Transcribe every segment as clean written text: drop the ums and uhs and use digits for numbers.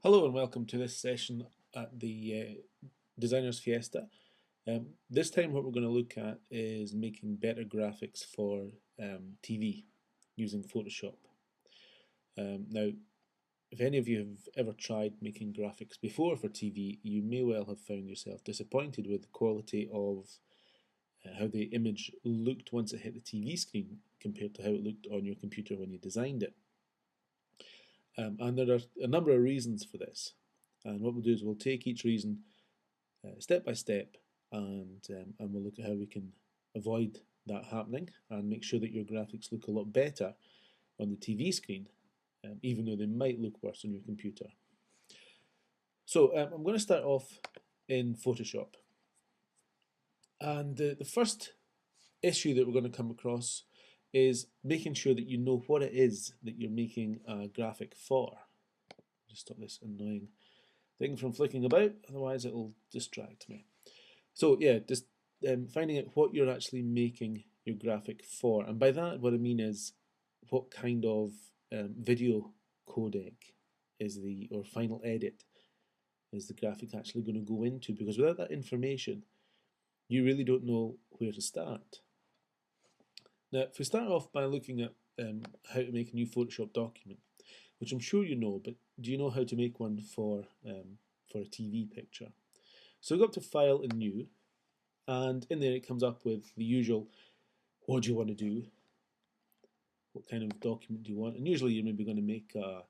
Hello and welcome to this session at the Designers Fiesta. This time what we're going to look at is making better graphics for TV using Photoshop. Now, if any of you have ever tried making graphics before for TV, you may well have found yourself disappointed with the quality of how the image looked once it hit the TV screen compared to how it looked on your computer when you designed it. And there are a number of reasons for this. And what we'll do is we'll take each reason step by step, and we'll look at how we can avoid that happening and make sure that your graphics look a lot better on the TV screen, even though they might look worse on your computer. So I'm going to start off in Photoshop. And the first issue that we're going to come across is making sure that you know what it is that you're making a graphic for. Just stop this annoying thing from flicking about, otherwise it'll distract me. So yeah, just finding out what you're actually making your graphic for, and by that what I mean is what kind of video codec is or final edit is the graphic actually going to go into, because without that information you really don't know where to start. Now, if we start off by looking at how to make a new Photoshop document, which I'm sure you know, but do you know how to make one for a TV picture? So go up to File and New, and in there it comes up with the usual, what do you want to do? What kind of document do you want? And usually you're maybe going to make a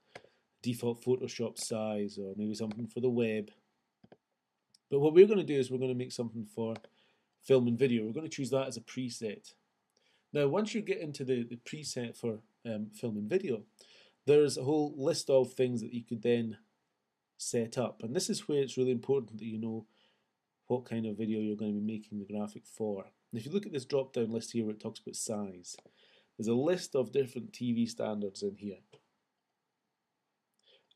default Photoshop size, or maybe something for the web. But what we're going to do is we're going to make something for film and video. We're going to choose that as a preset. Now, once you get into the preset for film and video, there's a whole list of things that you could then set up. And this is where it's really important that you know what kind of video you're going to be making the graphic for. And if you look at this drop-down list here where it talks about size, there's a list of different TV standards in here.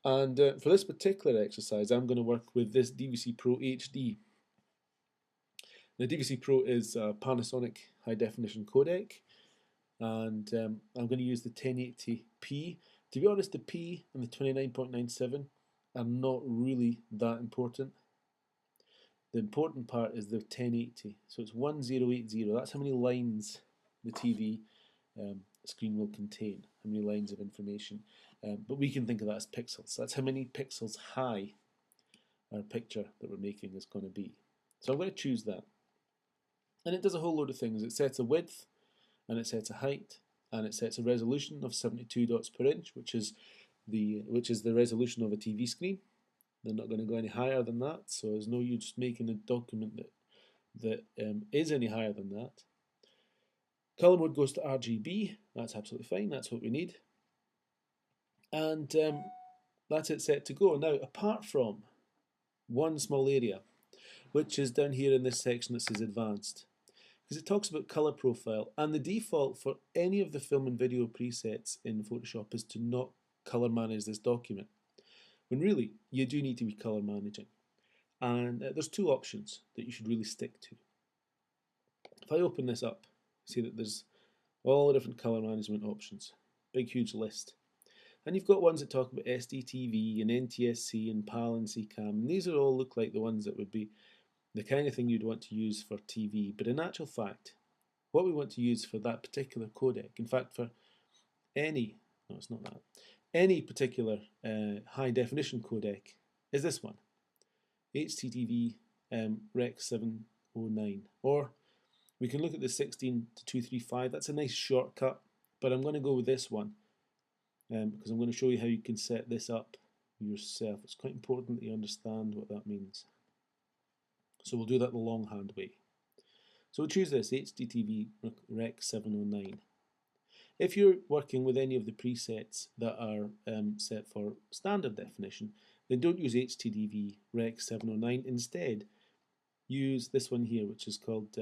And for this particular exercise, I'm going to work with this DVC Pro HD. The DVC Pro is a Panasonic high definition codec, and I'm going to use the 1080p. To be honest, the P and the 29.97 are not really that important. The important part is the 1080, so it's 1080. That's how many lines the TV screen will contain, how many lines of information. But we can think of that as pixels. That's how many pixels high our picture that we're making is going to be. So I'm going to choose that. And it does a whole load of things. It sets a width, and it sets a height, and it sets a resolution of 72 dots per inch, which is the resolution of a TV screen. They're not going to go any higher than that, so there's no use making a document that is any higher than that. Color mode goes to RGB. That's absolutely fine. That's what we need, and that's it set to go. Now, apart from one small area, which is down here in this section that says Advanced, because it talks about color profile, and the default for any of the film and video presets in Photoshop is to not color manage this document, when really you do need to be color managing. And there's two options that you should really stick to. If I open this up, see that there's all the different color management options, big huge list. And you've got ones that talk about SDTV and NTSC and PAL and CCAM, and these all look like the ones that would be the kind of thing you'd want to use for TV. But in actual fact, what we want to use for that particular codec, in fact for any particular high definition codec, is this one, HTTV Rec 709. Or we can look at the 16 to 235. That's a nice shortcut, but I'm going to go with this one because I'm going to show you how you can set this up yourself. It's quite important that you understand what that means. So we'll do that the longhand way. So we'll choose this, HDTV Rec 709. If you're working with any of the presets that are set for standard definition, then don't use HDTV Rec 709. Instead, use this one here, which is called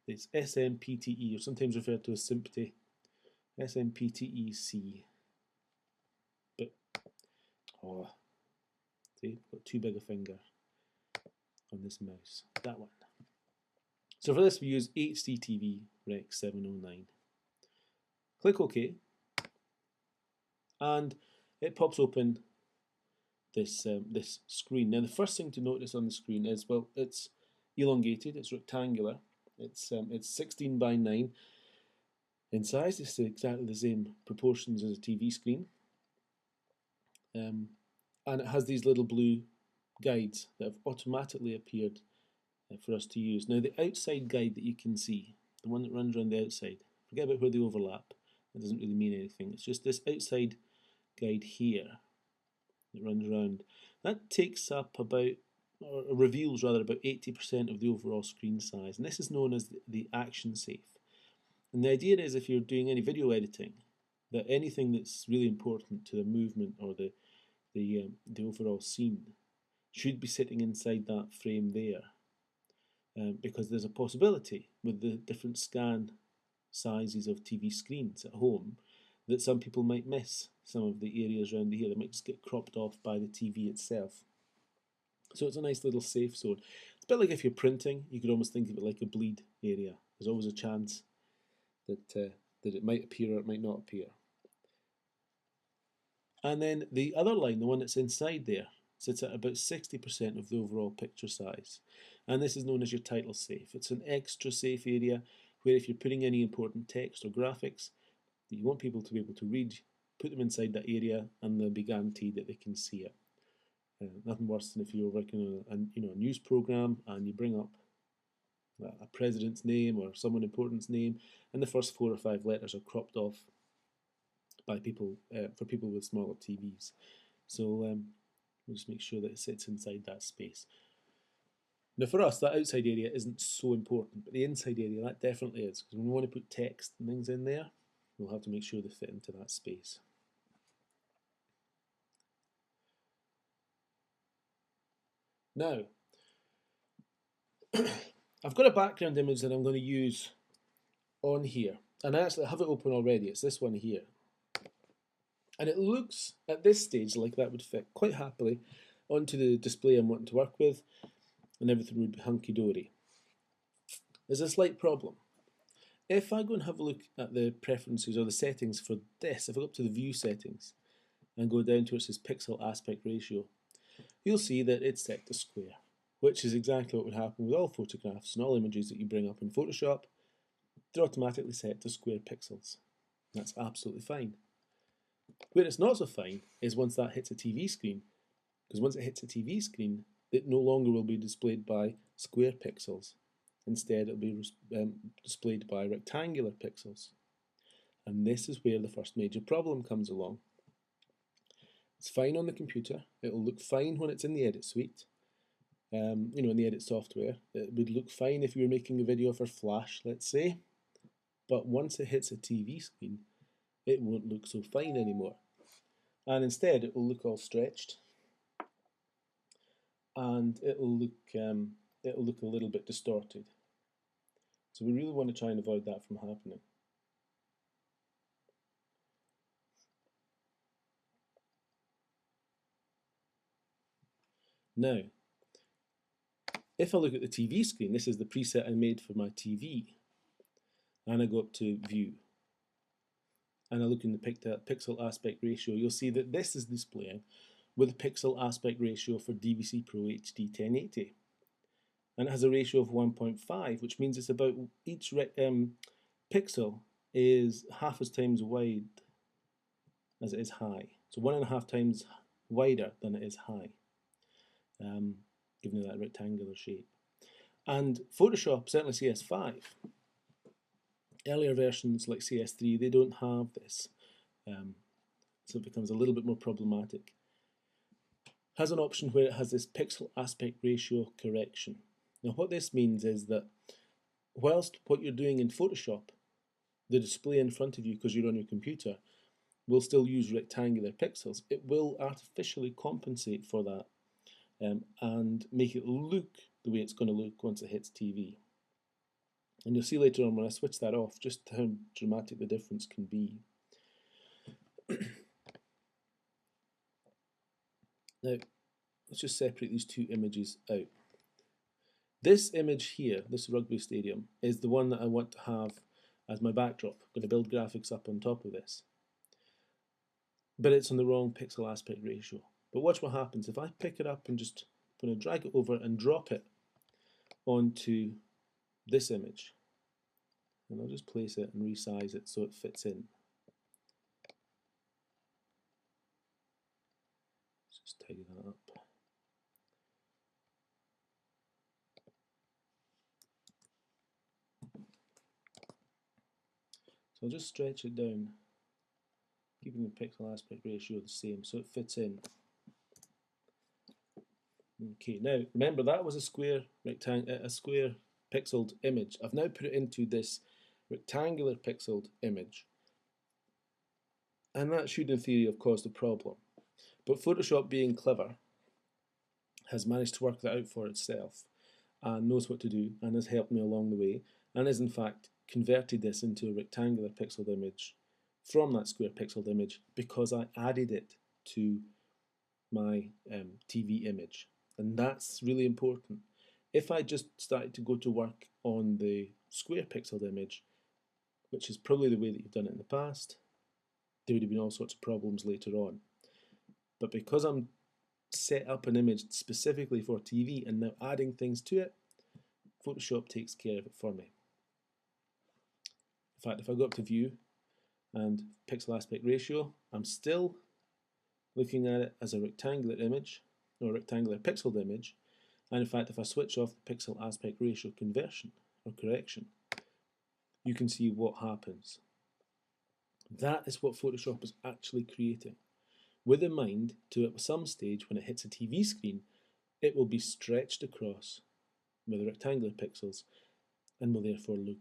it's SMPTE, or sometimes referred to as SMPTE, SMPTEC. But, see, I've got too big a finger on this mouse, that one. So for this we use HDTV Rec 709. Click OK, and it pops open this screen. Now the first thing to notice on the screen is, well, it's elongated, it's rectangular, it's 16 by 9 in size. It's exactly the same proportions as a TV screen, and it has these little blue guides that have automatically appeared for us to use. Now the outside guide that you can see, the one that runs around the outside, forget about where they overlap, it doesn't really mean anything. It's just this outside guide here that runs around. That takes up about, or reveals rather, about 80% of the overall screen size, and this is known as the action safe. And the idea is, if you're doing any video editing, that anything that's really important to the movement or the overall scene should be sitting inside that frame there, because there's a possibility with the different scan sizes of TV screens at home that some people might miss some of the areas around here. They might just get cropped off by the TV itself. So it's a nice little safe zone. It's a bit like if you're printing, you could almost think of it like a bleed area. There's always a chance that it might appear or it might not appear. And then the other line, the one that's inside there, sits at about 60% of the overall picture size. And this is known as your title safe. It's an extra safe area where if you're putting any important text or graphics that you want people to be able to read, put them inside that area and they'll be guaranteed that they can see it. Nothing worse than if you're working on a news program and you bring up a president's name or someone important's name and the first 4 or 5 letters are cropped off by people, for people with smaller TVs. So we'll just make sure that it sits inside that space. Now for us, that outside area isn't so important, but the inside area, that definitely is, because when we want to put text and things in there, we'll have to make sure they fit into that space. Now, I've got a background image that I'm going to use on here, and I actually have it open already. It's this one here. And it looks, at this stage, like that would fit quite happily onto the display I'm wanting to work with, and everything would be hunky-dory. There's a slight problem. If I go and have a look at the preferences or the settings for this, if I go up to the view settings and go down to where it says pixel aspect ratio, you'll see that it's set to square, which is exactly what would happen with all photographs and all images that you bring up in Photoshop. They're automatically set to square pixels. That's absolutely fine. Where it's not so fine is once that hits a TV screen, because once it hits a TV screen, it no longer will be displayed by square pixels. Instead, it'll be displayed by rectangular pixels. And this is where the first major problem comes along. It's fine on the computer. It'll look fine when it's in the edit suite, in the edit software. It would look fine if you were making a video for Flash, let's say. But once it hits a TV screen, it won't look so fine anymore. And instead, it will look all stretched, and it'll look a little bit distorted. So we really want to try and avoid that from happening. Now, if I look at the TV screen, this is the preset I made for my TV, and I go up to View, and I look in the pixel aspect ratio, you'll see that this is displaying with a pixel aspect ratio for DVC Pro HD 1080. And it has a ratio of 1.5, which means it's about each pixel is half as times wide as it is high. So 1.5 times wider than it is high, giving it that rectangular shape. And Photoshop, certainly CS5, earlier versions like CS3, they don't have this. So it becomes a little bit more problematic. Has an option where it has this pixel aspect ratio correction. Now what this means is that whilst what you're doing in Photoshop, the display in front of you because you're on your computer, will still use rectangular pixels, it will artificially compensate for that and make it look the way it's going to look once it hits TV. And you'll see later on when I switch that off just how dramatic the difference can be. Now, let's just separate these two images out. This image here, this rugby stadium, is the one that I want to have as my backdrop. I'm going to build graphics up on top of this. But it's on the wrong pixel aspect ratio. But watch what happens. If I pick it up and just going to drag it over and drop it onto this image, and I'll just place it and resize it so it fits in. Let's just tidy that up. So I'll just stretch it down, keeping the pixel aspect ratio the same so it fits in. Okay, now remember that was a square pixeled image. I've now put it into this rectangular pixeled image, and that should in theory have caused a problem. But Photoshop, being clever, has managed to work that out for itself and knows what to do and has helped me along the way, and has in fact converted this into a rectangular pixeled image from that square pixeled image because I added it to my TV image. And that's really important. If I just started to go to work on the square pixeled image, which is probably the way that you've done it in the past, there would have been all sorts of problems later on. But because I'm set up an image specifically for TV and now adding things to it, Photoshop takes care of it for me. In fact, if I go up to View and Pixel Aspect Ratio, I'm still looking at it as a rectangular image, or a rectangular pixeled image, and in fact if I switch off the Pixel Aspect Ratio conversion or correction, you can see what happens. That is what Photoshop is actually creating, with in mind to at some stage when it hits a TV screen, it will be stretched across with the rectangular pixels and will therefore look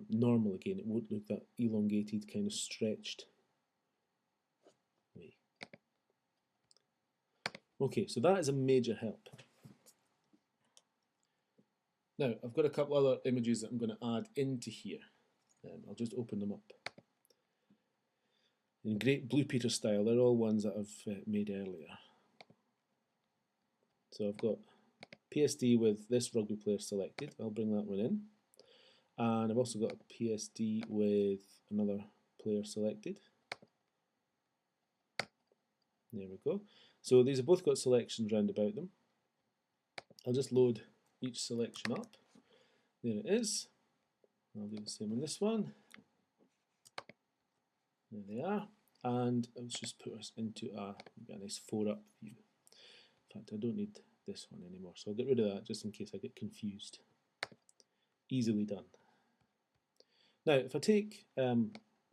normal again. It won't look that elongated, kind of stretched way. Okay, so that is a major help. Now, I've got a couple other images that I'm going to add into here. I'll just open them up. In great Blue Peter style, they're all ones that I've made earlier. So I've got PSD with this rugby player selected. I'll bring that one in. And I've also got a PSD with another player selected. There we go. So these have both got selections round about them. I'll just load each selection up. There it is. I'll do the same on this one. There they are. And let's just put us into a nice 4-up view. In fact, I don't need this one anymore, so I'll get rid of that just in case I get confused. Easily done. Now, if I take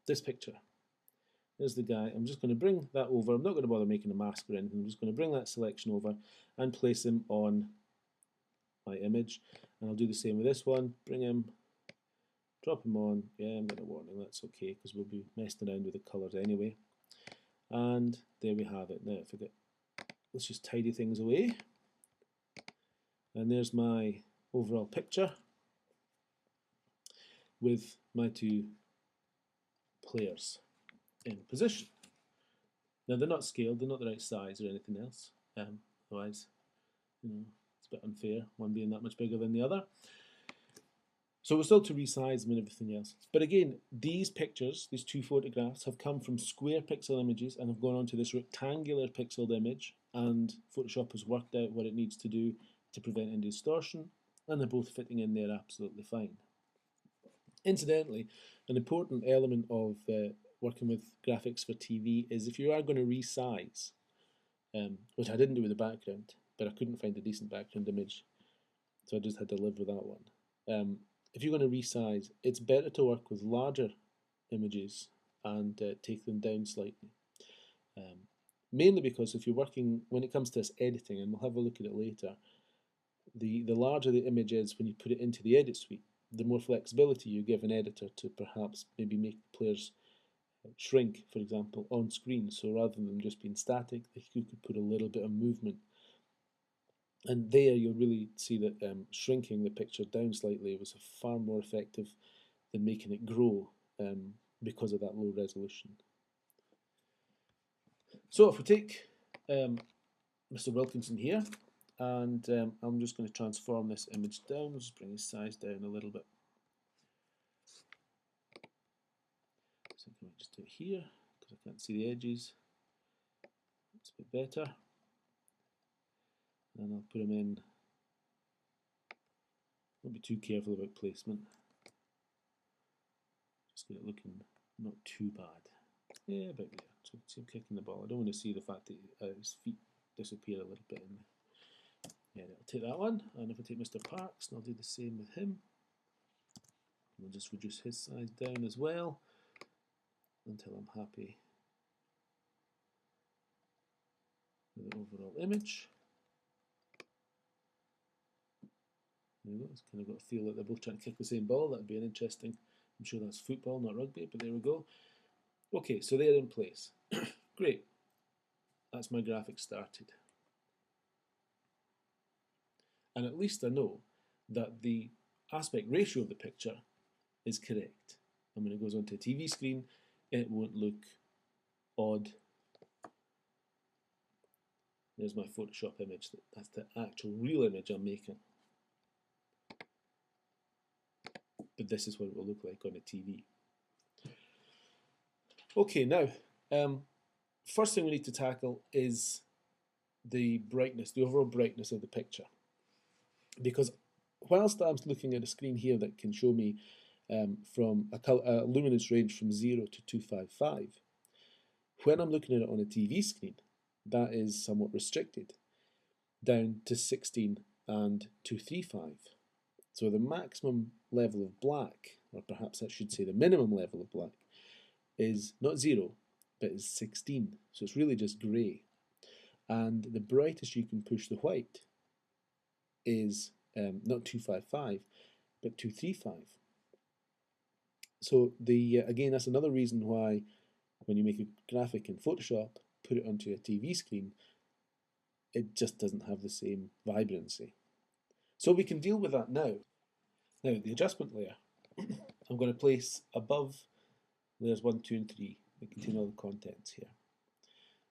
this picture, there's the guy. I'm just going to bring that over. I'm not going to bother making a mask or anything. I'm just going to bring that selection over and place him on my image. And I'll do the same with this one. Bring him, drop him on. Yeah, I'm getting a warning. That's okay because we'll be messing around with the colours anyway. And there we have it. Now, let's just tidy things away. And there's my overall picture with my two players in position. Now they're not scaled, they're not the right size or anything else. Otherwise, it's a bit unfair, one being that much bigger than the other. So we're still to resize them and everything else. But again, these pictures, these two photographs, have come from square pixel images and have gone onto this rectangular pixeled image, and Photoshop has worked out what it needs to do to prevent any distortion, and they're both fitting in there absolutely fine. Incidentally, an important element of working with graphics for TV is if you are going to resize, which I didn't do with the background, but I couldn't find a decent background image, so I just had to live with that one. If you're going to resize, it's better to work with larger images and take them down slightly. Mainly because if you're working, when it comes to this editing, and we'll have a look at it later, the larger the image is when you put it into the edit suite, the more flexibility you give an editor to perhaps maybe make players shrink, for example, on screen. So rather than them just being static, you could put a little bit of movement. And there you'll really see that shrinking the picture down slightly was far more effective than making it grow because of that low resolution. So if we take Mr. Wilkinson here, and I'm just going to transform this image down, just bring his size down a little bit. So I can just do it here, because I can't see the edges. It's a bit better. and I'll put them in. Don't be too careful about placement. Just get it looking not too bad. Yeah, about there. So see him kicking the ball. I don't want to see the fact that his feet disappear a little bit. Yeah, I'll take that one. And if I take Mr. Parks, I'll do the same with him. We'll just reduce his size down as well until I'm happy with the overall image. There we go. It's kind of got a feel that they're both trying to kick the same ball. That'd be an interesting. I'm sure that's football, not rugby, but there we go. Okay, so they're in place. Great. That's my graphic started. And at least I know that the aspect ratio of the picture is correct. And when it goes onto a TV screen, it won't look odd. There's my Photoshop image. That's the actual real image I'm making. But this is what it will look like on a TV. Okay, now, first thing we need to tackle is the brightness, the overall brightness of the picture. Because whilst I'm looking at a screen here that can show me from a luminance range from 0 to 255, when I'm looking at it on a TV screen, that is somewhat restricted down to 16 and 235. So the maximum level of black, or perhaps I should say the minimum level of black, is not 0, but is 16. So it's really just grey. And the brightest you can push the white is not 255, but 235. So again, that's another reason why when you make a graphic in Photoshop, put it onto a TV screen, it just doesn't have the same vibrancy. So we can deal with that now. Now, the adjustment layer, I'm going to place above layers 1, 2, and 3 that contain all the contents here.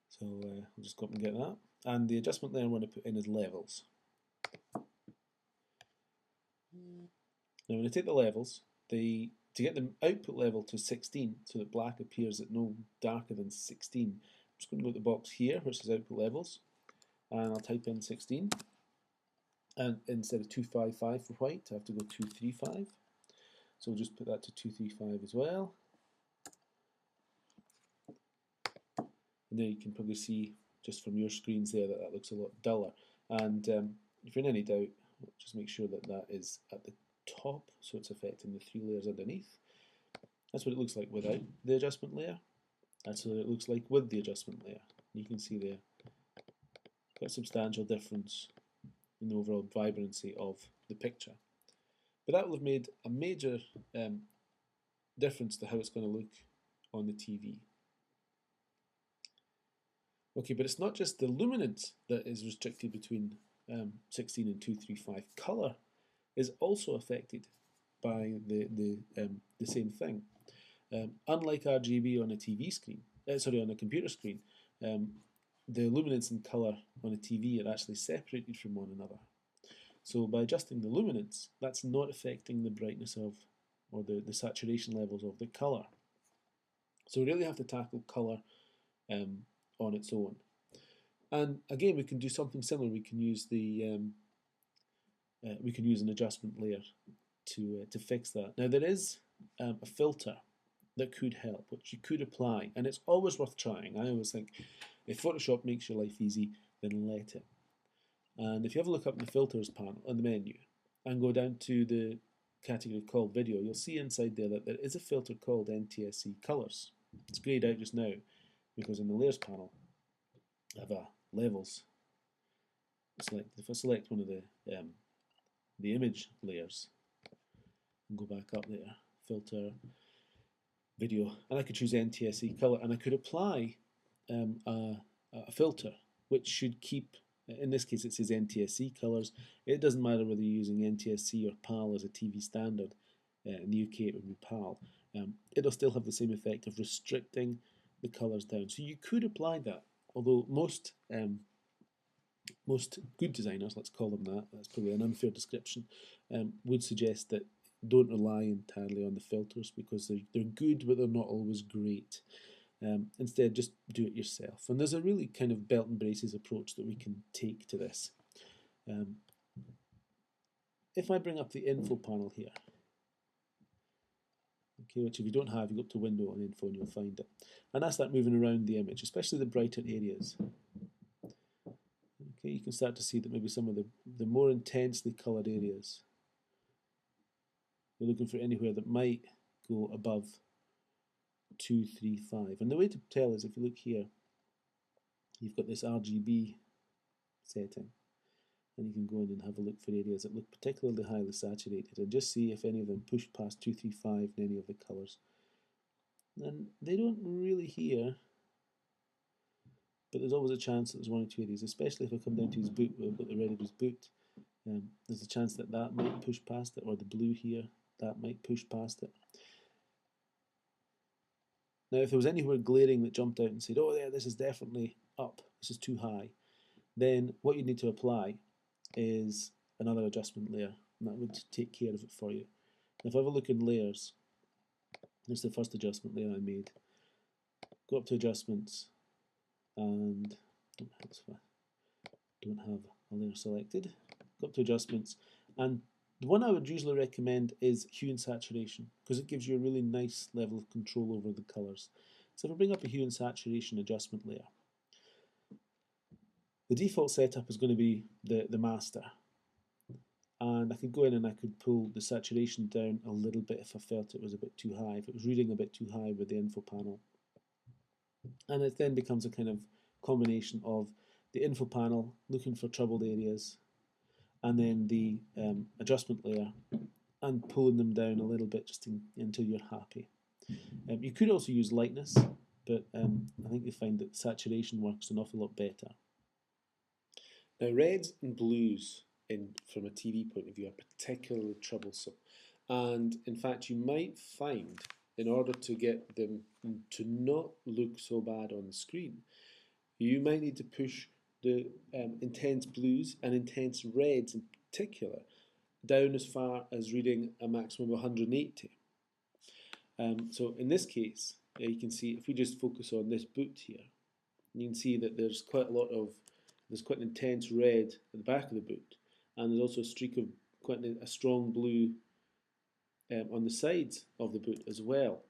So I'll just go up and get that. And the adjustment layer I'm going to put in is levels. Now, when I take the levels, to get the output level to 16, so that black appears at no darker than 16, I'm just going to go to the box here, which is output levels, and I'll type in 16. And instead of 255 for white, I have to go 235. So we'll just put that to 235 as well. And there you can probably see, just from your screens there, that that looks a lot duller. And if you're in any doubt, just make sure that that is at the top, so it's affecting the 3 layers underneath. That's what it looks like without the adjustment layer. That's what it looks like with the adjustment layer. You can see there, quite a substantial difference in the overall vibrancy of the picture. But that will have made a major difference to how it's going to look on the TV. Okay, but it's not just the luminance that is restricted between 16 and 235. Color is also affected by the same thing. Unlike RGB on a TV screen, on a computer screen, the luminance and color on a TV are actually separated from one another. So by adjusting the luminance, that's not affecting the brightness of, or the saturation levels of the color. So we really have to tackle color on its own. And again, we can do something similar. We can use an adjustment layer to fix that. Now there is a filter that could help, which you could apply, and it's always worth trying. I always think if Photoshop makes your life easy, then let it. And if you have a look up in the filters panel on the menu and go down to the category called video, you'll see inside there that there is a filter called NTSC colors. It's grayed out just now because in the layers panel I have a levels select. If I select one of the image layers and go back up there, filter, video, and I could choose NTSC color, and I could apply a filter which should keep, in this case it says NTSC colors. It doesn't matter whether you're using NTSC or PAL as a TV standard. In the UK it would be PAL. It'll still have the same effect of restricting the colors down. So you could apply that, although most good designers, let's call them that, that's probably an unfair description, would suggest that don't rely entirely on the filters because they're good but they're not always great. Instead, just do it yourself. And there's a really kind of belt and braces approach that we can take to this. If I bring up the info panel here, okay, which if you don't have, you go up to Window and Info and you'll find it. And that's that moving around the image, especially the brighter areas. Okay, you can start to see that maybe some of the more intensely coloured areas, you're looking for anywhere that might go above 235. And the way to tell is if you look here, you've got this RGB setting, and you can go in and have a look for areas that look particularly highly saturated and just see if any of them push past 235 in any of the colours. And they don't really here, but there's always a chance that there's one or two areas, especially if I come down to his boot where I've got the red of his boot. There's a chance that that might push past it, or the blue here, that might push past it. Now if there was anywhere glaring that jumped out and said, oh yeah, this is definitely up, this is too high, then what you need to apply is another adjustment layer, and that would take care of it for you. If I have a look in layers, there's the first adjustment layer I made. Go up to adjustments, and don't have a layer selected. Go up to adjustments, and the one I would usually recommend is hue and saturation, because it gives you a really nice level of control over the colours. So if I bring up a hue and saturation adjustment layer, the default setup is going to be the master, and I could go in and I could pull the saturation down a little bit if I felt it was a bit too high, if it was reading a bit too high with the info panel. And it then becomes a kind of combination of the info panel looking for troubled areas, and then the adjustment layer, and pulling them down a little bit just until you're happy. You could also use lightness, but I think you find that saturation works an awful lot better. Now reds and blues from a TV point of view are particularly troublesome, and in fact you might find, in order to get them to not look so bad on the screen, you might need to push the intense blues and intense reds in particular down as far as reading a maximum of 180. So in this case, you can see if we just focus on this boot here, you can see that there's quite an intense red at the back of the boot, and there's also a streak of quite a strong blue on the sides of the boot as well.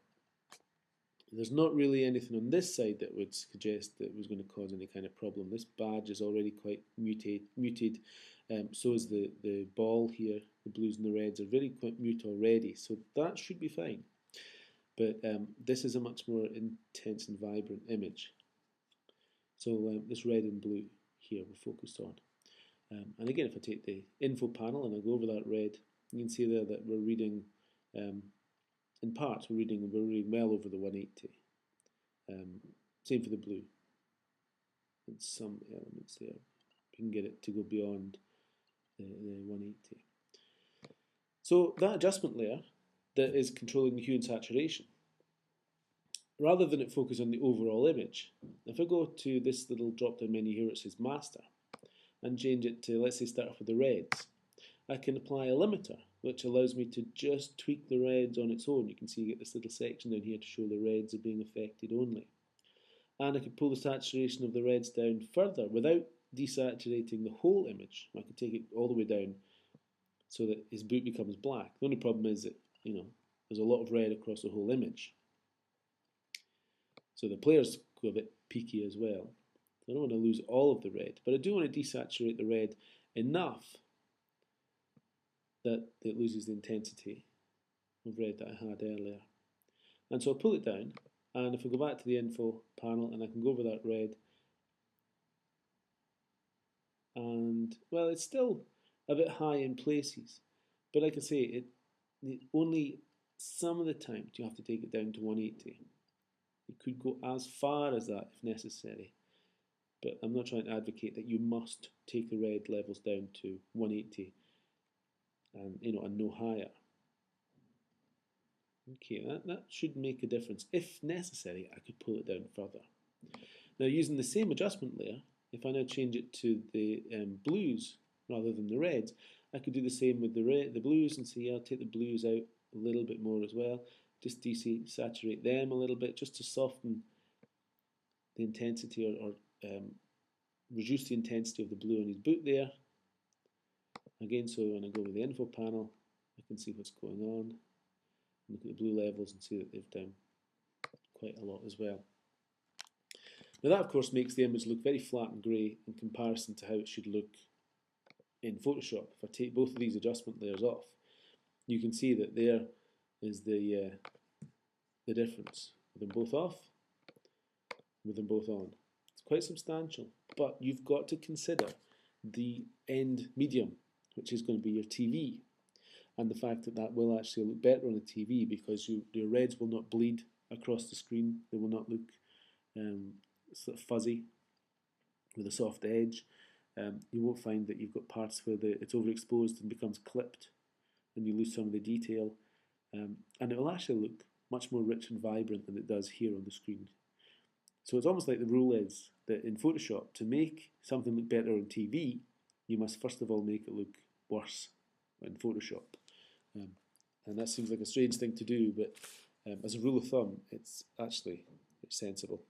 There's not really anything on this side that would suggest that it was going to cause any kind of problem. This badge is already quite muted. So is the ball here. The blues and the reds are very quite mute already, so that should be fine. But this is a much more intense and vibrant image. So this red and blue here we're focused on. And again, if I take the info panel and I go over that red, you can see there that we're reading, in parts, we're reading well over the 180. Same for the blue. And some elements there. You can get it to go beyond the 180. So that adjustment layer that is controlling the hue and saturation, rather than it focus on the overall image, if I go to this little drop down menu here, it says master, and change it to, let's say, start off with the reds, I can apply a limiter which allows me to just tweak the reds on its own. You can see you get this little section down here to show the reds are being affected only. And I could pull the saturation of the reds down further without desaturating the whole image. I could take it all the way down so that his boot becomes black. The only problem is that, there's a lot of red across the whole image. So the players go a bit peaky as well. I don't want to lose all of the red, but I do want to desaturate the red enough that it loses the intensity of red that I had earlier. And so I'll pull it down, and if I go back to the info panel and I can go over that red, and well, it's still a bit high in places, but like I say, only some of the time do you have to take it down to 180. You could go as far as that if necessary, but I'm not trying to advocate that you must take the red levels down to 180 and and no higher. Okay, that should make a difference. If necessary, I could pull it down further. Now, using the same adjustment layer, if I now change it to the blues rather than the reds, I could do the same with the blues and say, I'll take the blues out a little bit more as well. Just desaturate them a little bit just to soften the intensity or reduce the intensity of the blue on his boot there. Again, so when I go with the info panel, I can see what's going on. Look at the blue levels and see that they've done quite a lot as well. Now that of course makes the image look very flat and grey in comparison to how it should look in Photoshop. If I take both of these adjustment layers off, you can see that there is the difference. With them both off, with them both on. It's quite substantial, but you've got to consider the end medium, which is going to be your TV, and the fact that that will actually look better on a TV because your reds will not bleed across the screen. They will not look sort of fuzzy with a soft edge. You won't find that you've got parts where it's overexposed and becomes clipped and you lose some of the detail. And it will actually look much more rich and vibrant than it does here on the screen. So it's almost like the rule is that in Photoshop, to make something look better on TV, you must first of all make it look worse in Photoshop. And that seems like a strange thing to do, but as a rule of thumb, it's sensible.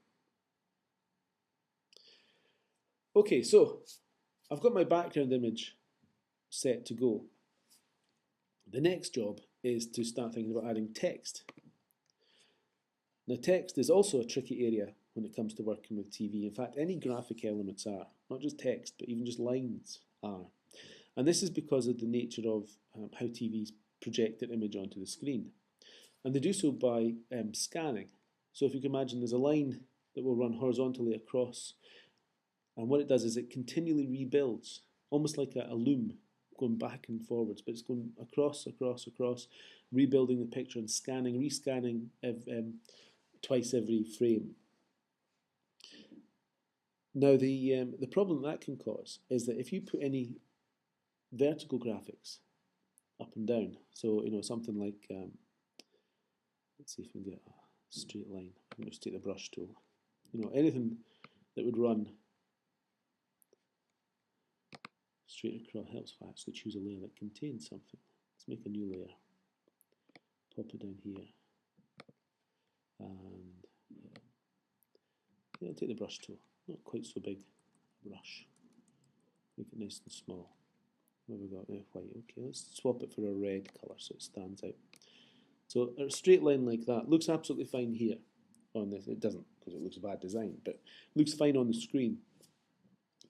Okay, so I've got my background image set to go. The next job is to start thinking about adding text. Now text is also a tricky area when it comes to working with TV. In fact, any graphic elements are, not just text, but even just lines are. And this is because of the nature of how TVs project their image onto the screen. And they do so by scanning. So if you can imagine there's a line that will run horizontally across, and what it does is it continually rebuilds, almost like a loom going back and forwards, but it's going across, rebuilding the picture and scanning, rescanning twice every frame. Now the problem that can cause is that if you put any vertical graphics up and down, so something like let's see if we can get a straight line. I'm going to take the brush tool. Anything that would run straight across helps if I actually choose a layer that contains something. Let's make a new layer. Pop it down here, and I'll take the brush tool. Not quite so big brush. Make it nice and small. What have we got there? White. Okay, let's swap it for a red colour so it stands out. So a straight line like that looks absolutely fine here on this. It doesn't because it looks a bad design, but it looks fine on the screen.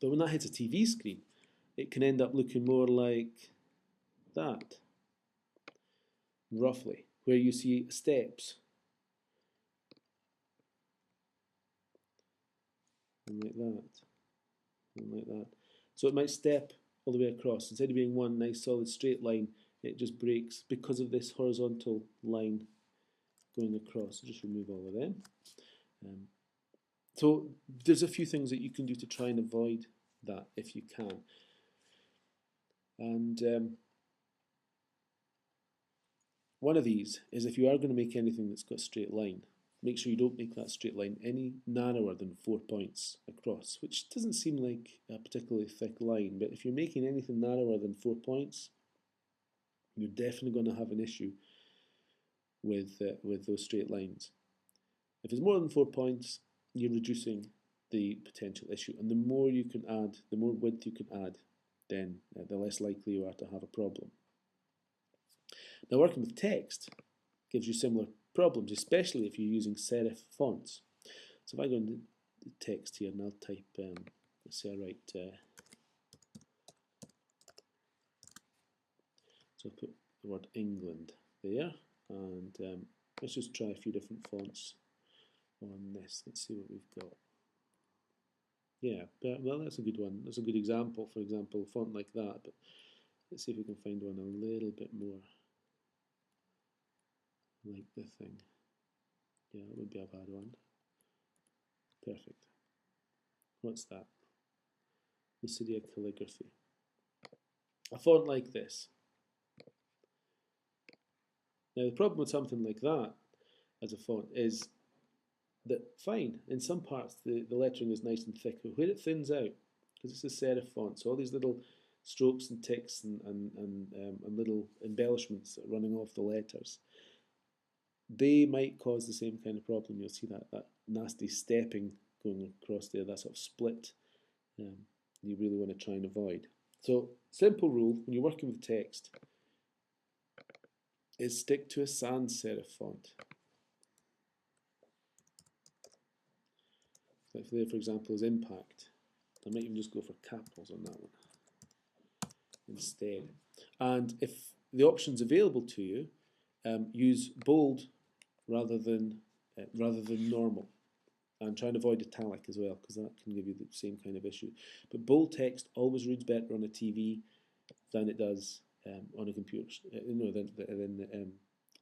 But when that hits a TV screen, it can end up looking more like that, roughly, where you see steps. And like that. And like that. So it might step all the way across. Instead of being one nice solid straight line, it just breaks because of this horizontal line going across. So just remove all of them. So there's a few things that you can do to try and avoid that if you can. And one of these is if you are going to make anything that's got a straight line, make sure you don't make that straight line any narrower than 4 points across, which doesn't seem like a particularly thick line, but if you're making anything narrower than 4 points, you're definitely going to have an issue with those straight lines. If it's more than 4 points, you're reducing the potential issue, and the more you can add, the more width you can add, then the less likely you are to have a problem. Now working with text gives you similar problems, especially if you're using serif fonts. So if I go into the text here and I'll type, let's say I write, so I'll put the word England there, and let's just try a few different fonts on this. Let's see what we've got. Yeah, well, that's a good one. That's a good example, for example, a font like that, but let's see if we can find one a little bit more like the thing. Yeah, that would be a bad one. Perfect. What's that? Mysidia calligraphy. A font like this. Now the problem with something like that as a font is that, fine, in some parts the lettering is nice and thick, but where it thins out, because it's a serif font, so all these little strokes and ticks and little embellishments that are running off the letters, they might cause the same kind of problem. You'll see that nasty stepping going across there, that sort of split you really want to try and avoid. So, simple rule when you're working with text is stick to a sans serif font. So if there, for example, is impact, I might even just go for capitals on that one instead. And if the option's available to you, use bold rather than normal. And try and avoid italic as well, because that can give you the same kind of issue. But bold text always reads better on a TV than it does on a computer.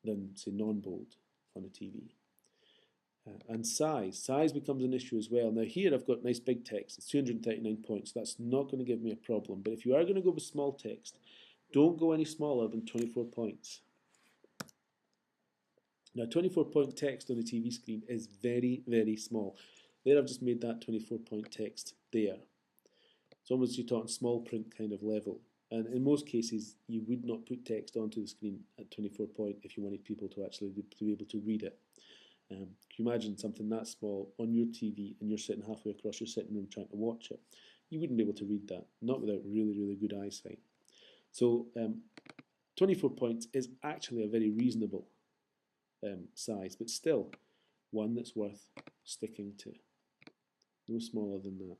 Than say non-bold on a TV. And size becomes an issue as well. Now here I've got nice big text. It's 239 points. That's not going to give me a problem. But if you are going to go with small text, don't go any smaller than 24 points. Now 24-point text on a TV screen is very, very small. There I've just made that 24-point text there. It's almost you're talking small print kind of level. And in most cases, you would not put text onto the screen at 24 point if you wanted people to actually be able to read it. Can you imagine something that small on your TV and you're sitting halfway across your sitting room trying to watch it? You wouldn't be able to read that, not without really, really good eyesight. So 24 points is actually a very reasonable size, but still one that's worth sticking to. No smaller than that.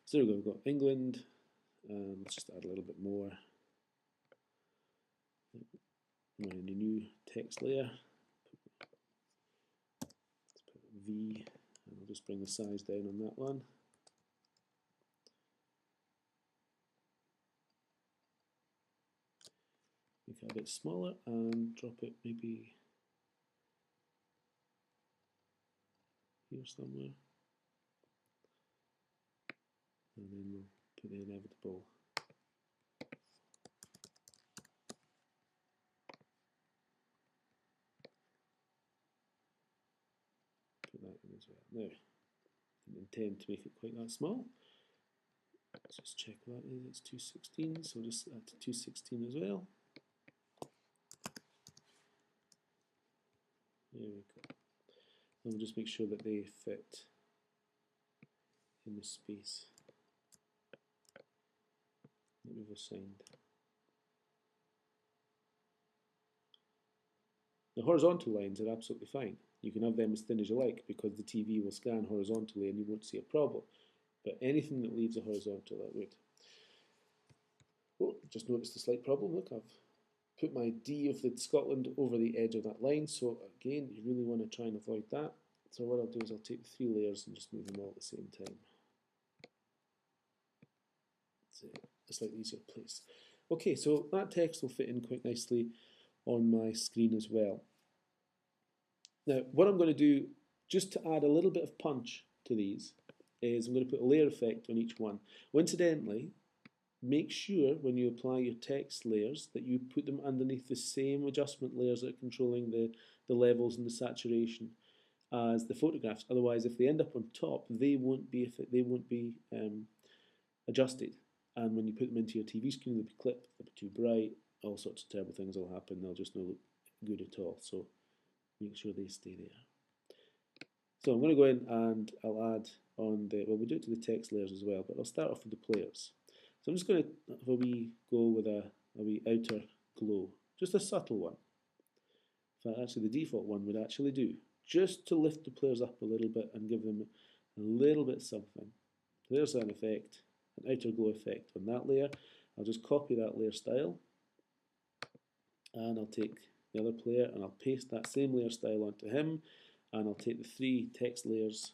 So there we go, we've got England. Let's just add a little bit more. In a new text layer. Let's put V, and I'll just bring the size down on that one. Make it a bit smaller and drop it maybe here somewhere. And then we'll put the inevitable. Put that in as well. Now, I didn't intend to make it quite that small. Let's just check what that is. It's 216, so just add to 216 as well. There we go. And we'll just make sure that they fit in the space that we've assigned. The horizontal lines are absolutely fine. You can have them as thin as you like because the TV will scan horizontally and you won't see a problem. But anything that leaves a horizontal, that would. Oh, just noticed a slight problem. Look, I've put my D of the Scotland over the edge of that line. So again, you really want to try and avoid that. So what I'll do is I'll take the 3 layers and just move them all at the same time. It's a slightly easier place. Okay, so that text will fit in quite nicely on my screen as well. Now, what I'm going to do, just to add a little bit of punch to these, is I'm going to put a layer effect on each one. Well, incidentally, make sure when you apply your text layers that you put them underneath the same adjustment layers that are controlling the levels and the saturation as the photographs. Otherwise, if they end up on top, they won't be adjusted. And when you put them into your TV screen, they'll be clipped, they'll be too bright, all sorts of terrible things will happen. They'll just not look good at all. So make sure they stay there. So I'm going to go in and I'll add on well, we'll do it to the text layers as well, but I'll start off with the players. So I'm just going to have a wee go with a wee outer glow, just a subtle one. In fact, actually the default one would actually do, just to lift the players up a little bit and give them a little bit something. There's an effect, an outer glow effect on that layer. I'll just copy that layer style and I'll take the other player and I'll paste that same layer style onto him, and I'll take the 3 text layers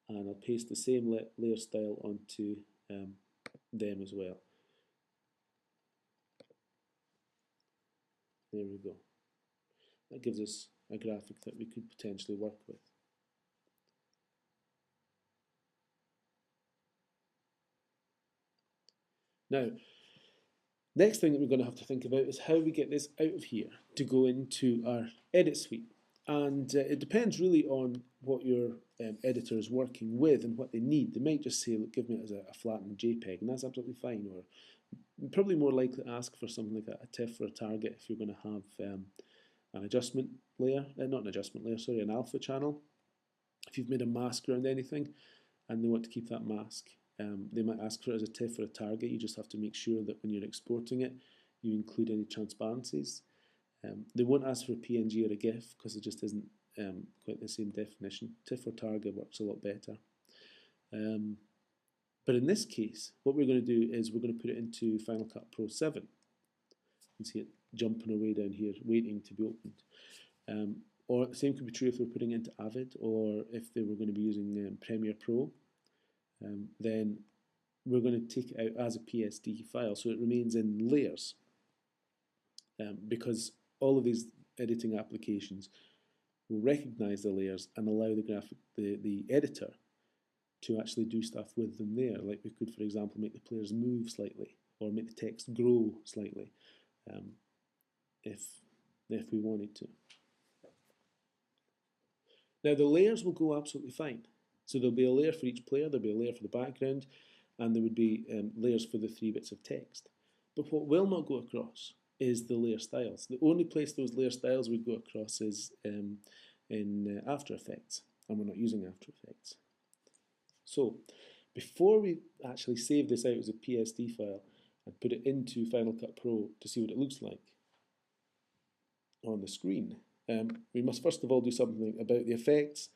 and I'll paste the same layer style onto them as well. There we go. That gives us a graphic that we could potentially work with. Now, next thing that we're going to have to think about is how we get this out of here to go into our edit suite. And it depends really on what your editor is working with and what they need. They might just say, look, give me it as a flattened JPEG, and that's absolutely fine. Or probably more likely to ask for something like a TIFF or a target if you're going to have an adjustment layer, not an adjustment layer, sorry, an alpha channel. If you've made a mask around anything and they want to keep that mask They might ask for it as a TIFF or a target. You just have to make sure that when you're exporting it, you include any transparencies. They won't ask for a PNG or a GIF because it just isn't quite the same definition. TIFF or target works a lot better. But in this case, what we're going to do is we're going to put it into Final Cut Pro 7. You can see it jumping away down here, waiting to be opened. Or the same could be true if we're putting it into Avid, or if they were going to be using Premiere Pro. Then we're going to take it out as a PSD file, so it remains in layers. Because all of these editing applications will recognize the layers and allow the editor to actually do stuff with them there. Like we could, for example, make the players move slightly, or make the text grow slightly, if we wanted to. Now the layers will go absolutely fine. So there'll be a layer for each player, there'll be a layer for the background, and there would be layers for the 3 bits of text. But what will not go across is the layer styles. The only place those layer styles would go across is in After Effects, and we're not using After Effects. So before we actually save this out as a PSD file and put it into Final Cut Pro to see what it looks like on the screen, we must first of all do something about the effects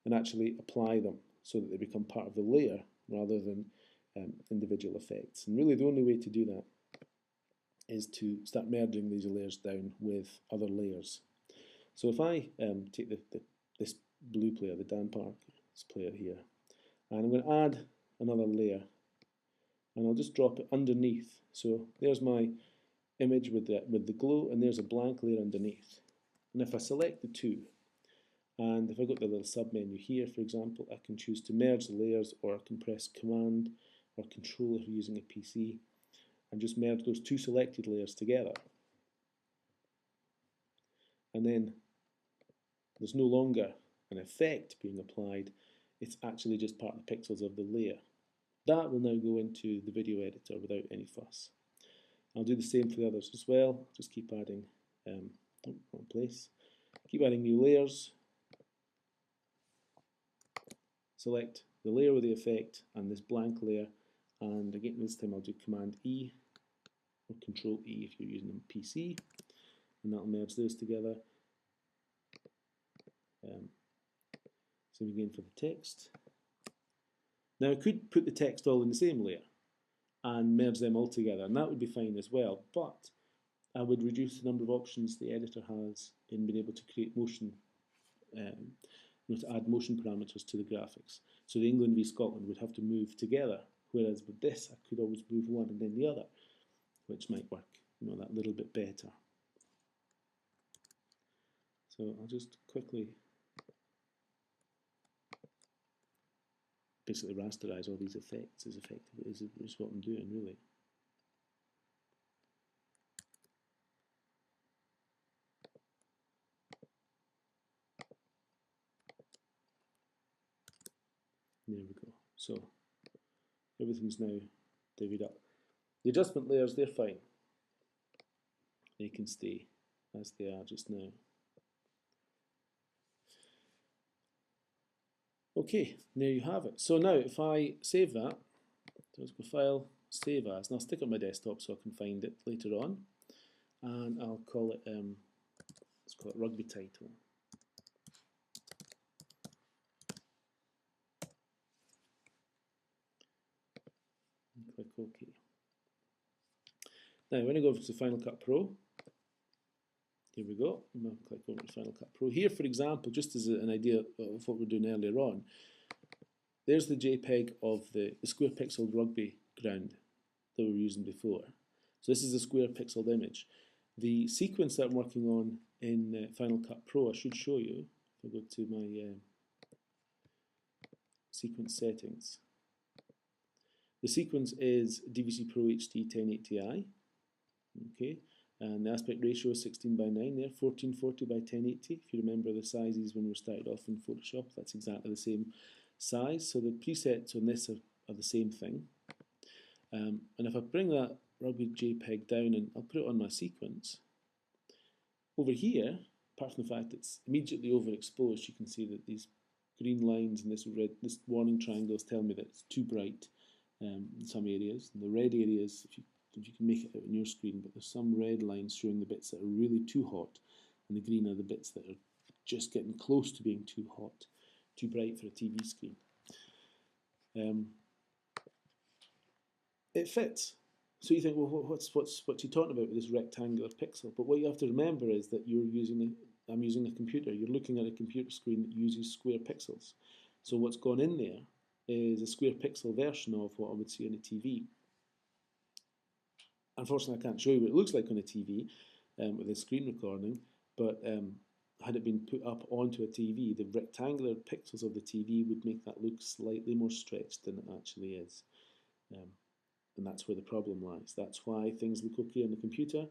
and actually apply them so that they become part of the layer rather than individual effects. And really the only way to do that is to start merging these layers down with other layers. So if I take this blue player, the Dan Park, this player here, and I'm going to add another layer, and I'll just drop it underneath. So there's my image with the glow, and there's a blank layer underneath. And if I select the two, and if I go to the little sub-menu here, for example, I can choose to merge the layers, or I can press Command or Control if you're using a PC, and just merge those two selected layers together. And then there's no longer an effect being applied, it's actually just part of the pixels of the layer. That will now go into the video editor without any fuss. I'll do the same for the others as well, just keep adding, wrong place, keep adding new layers, select the layer with the effect and this blank layer, and again this time I'll do Command E or Control E if you're using a PC, and that'll merge those together. Same again for the text. Now I could put the text all in the same layer and merge them all together, and that would be fine as well, but I would reduce the number of options the editor has in being able to create motion, to add motion parameters to the graphics. So the England v Scotland would have to move together, whereas with this I could always move one and then the other, which might work, that little bit better. So I'll just quickly basically rasterize all these effects as effectively as is what I'm doing, really. There we go. So everything's now divvied up. The adjustment layers, they're fine. They can stay as they are just now. Okay, there you have it. So now if I save that, so let's go File, Save As, and I'll stick it on my desktop so I can find it later on, and I'll call it, let's call it Rugby Title. And click OK. Now when I go over to Final Cut Pro, here we go. I'm going to click over to Final Cut Pro. Here, for example, just as an idea of what we were doing earlier on, there's the JPEG of the square pixeled rugby ground that we were using before. So this is a square pixeled image. The sequence that I'm working on in Final Cut Pro, I should show you. If I go to my sequence settings, the sequence is DVC Pro HD 1080i. Okay. And the aspect ratio is 16:9 there, 1440 by 1080. If you remember the sizes when we started off in Photoshop, that's exactly the same size. So the presets on this are the same thing. And if I bring that rugby JPEG down and I'll put it on my sequence, over here, apart from the fact it's immediately overexposed, you can see that these green lines and this warning triangle is telling me that it's too bright in some areas. And the red areas, if you can make it out on your screen, but there's some red lines showing the bits that are really too hot, and the green are the bits that are just getting close to being too hot, too bright for a TV screen. It fits. So you think, well, what's he talking about with this rectangular pixel? But what you have to remember is that I'm using a computer. You're looking at a computer screen that uses square pixels. So what's gone in there is a square pixel version of what I would see on a TV. Unfortunately, I can't show you what it looks like on a TV with a screen recording, but had it been put up onto a TV, the rectangular pixels of the TV would make that look slightly more stretched than it actually is. And that's where the problem lies. That's why things look okay on the computer,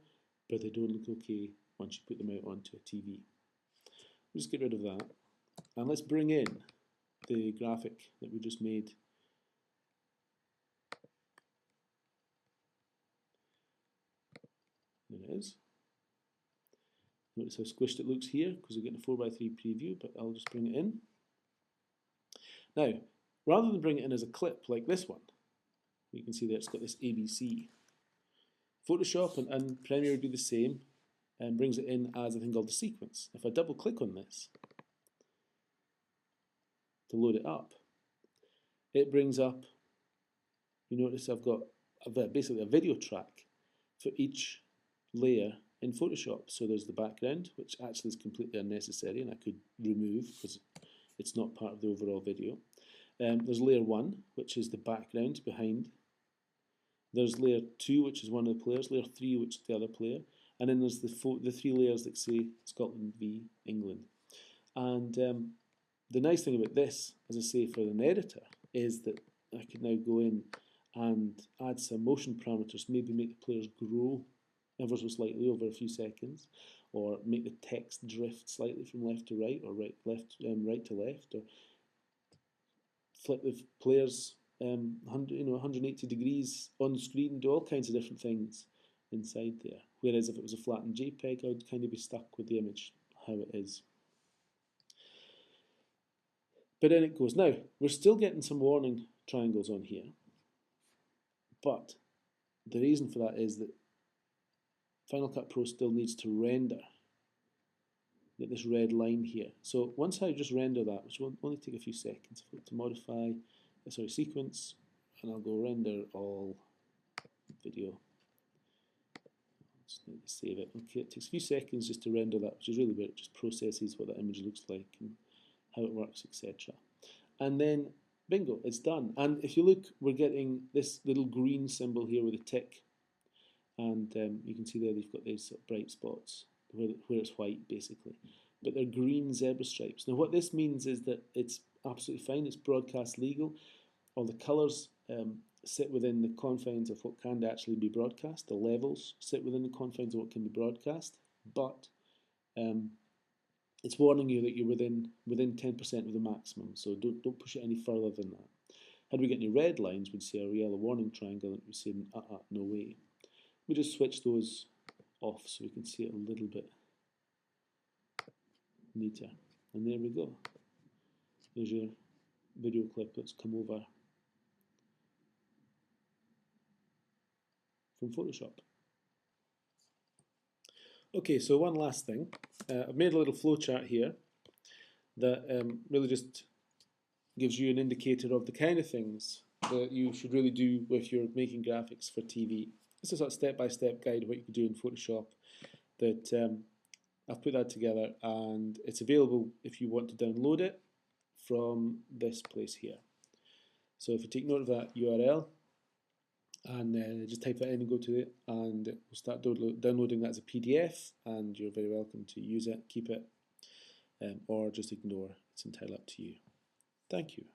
but they don't look okay once you put them out onto a TV. We'll just get rid of that. And let's bring in the graphic that we just made. There it is. Notice how squished it looks here because we're getting a 4x3 preview, but I'll just bring it in. Now, rather than bring it in as a clip like this one, you can see that it's got this ABC. Photoshop and Premiere do the same and brings it in as a thing called the sequence. If I double click on this to load it up, it brings up, you notice I've got basically a video track for each layer in Photoshop. So there's the background, which actually is completely unnecessary and I could remove because it's not part of the overall video. There's layer 1, which is the background behind. There's layer 2, which is one of the players, layer 3, which is the other player, and then there's the 3 layers that say Scotland v England. And the nice thing about this, as I say, for an editor, is that I can now go in and add some motion parameters, maybe make the players grow ever so slightly over a few seconds, or make the text drift slightly from left to right, or right to left, or flip the players 180 degrees on screen, do all kinds of different things inside there. Whereas if it was a flattened JPEG, I would kind of be stuck with the image how it is. But in it goes. Now, we're still getting some warning triangles on here, but the reason for that is that Final Cut Pro still needs to render this red line here. So once I just render that, which will only take a few seconds, to modify, sequence, and I'll go render all video. Just need to save it. Okay, it takes a few seconds just to render that, which is really weird. It just processes what that image looks like and how it works, etc. And then, bingo, it's done. And if you look, we're getting this little green symbol here with a tick. And you can see there they've got these sort of bright spots where it's white, basically. But they're green zebra stripes. Now, what this means is that it's absolutely fine. It's broadcast legal. All the colours sit within the confines of what can actually be broadcast. The levels sit within the confines of what can be broadcast. But it's warning you that you're within 10% of the maximum. So don't push it any further than that. Had we got any red lines, we'd see a yellow warning triangle and we'd say, no way. We just switch those off so we can see it a little bit neater. And there we go. There's your video clip that's come over from Photoshop. Okay, so one last thing. I've made a little flowchart here that really just gives you an indicator of the kind of things that you should really do if you're making graphics for TV. This is a step-by-step guide of what you can do in Photoshop that I've put that together, and it's available if you want to download it from this place here. So if you take note of that URL and just type that in and go to it, and we'll start downloading that as a PDF, and you're very welcome to use it, keep it, or just ignore. It's entirely up to you. Thank you.